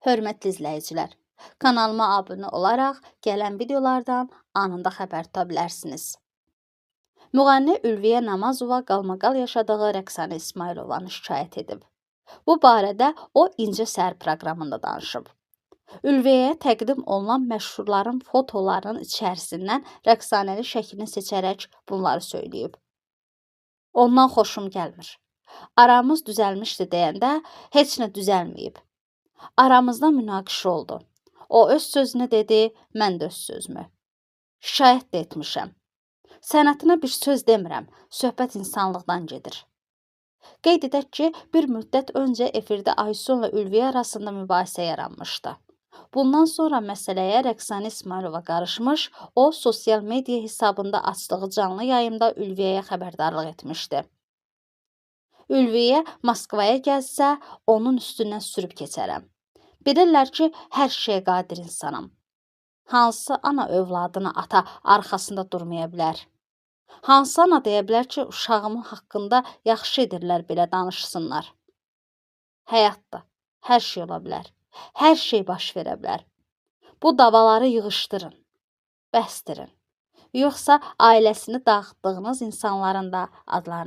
Hörmətli izləyicilər, kanalıma abunə olaraq gələn videolardan anında xəbər tuta bilərsiniz. Müğənni Ülviyə Namazova qalmaqal yaşadığı Rəqsanə İsmailovanı şikayət edib. Bu barədə o İncə Səhər proqramında danışıb. Ülviyəyə təqdim olunan məşhurların fotolarının içərisindən Rəqsanəli şəklini seçərək bunları söyləyib. Ondan xoşum gəlmir. Aramız düzəlmişdi deyəndə heç nə düzəlməyib. Aramızda münaqişə oldu. O öz sözünü dedi, mən də öz sözümü. Şikayət də etmişəm. Sənətinə bir söz demirəm, söhbət insanlıqdan gedir. Qeyd edək ki, bir müddət öncə efirdə Aysunla Ülviyə arasında mübahisə yaranmışdı. Bundan sonra məsələyə Rəqsanə İsmailova qarışmış, o sosial media hesabında açdığı canlı yayımda Ülviyəyə xəbərdarlıq etmişdi. Ülviyə Moskvaya gəlsə, onun üstündən sürüb keçərəm. Bilirlər ki, hər şeyə qadir insanam. Hansı ana övladını ata arxasında durmaya bilər? Hansı ana deyə bilər ki, uşağımın haqqında yaxşı edirlər belə danışsınlar? Həyatda hər şey ola bilər. Hər şey baş verə bilər. Bu davaları yığışdırın, bəsdirin. Yoxsa ailəsini dağıtdığınız insanların da adlarını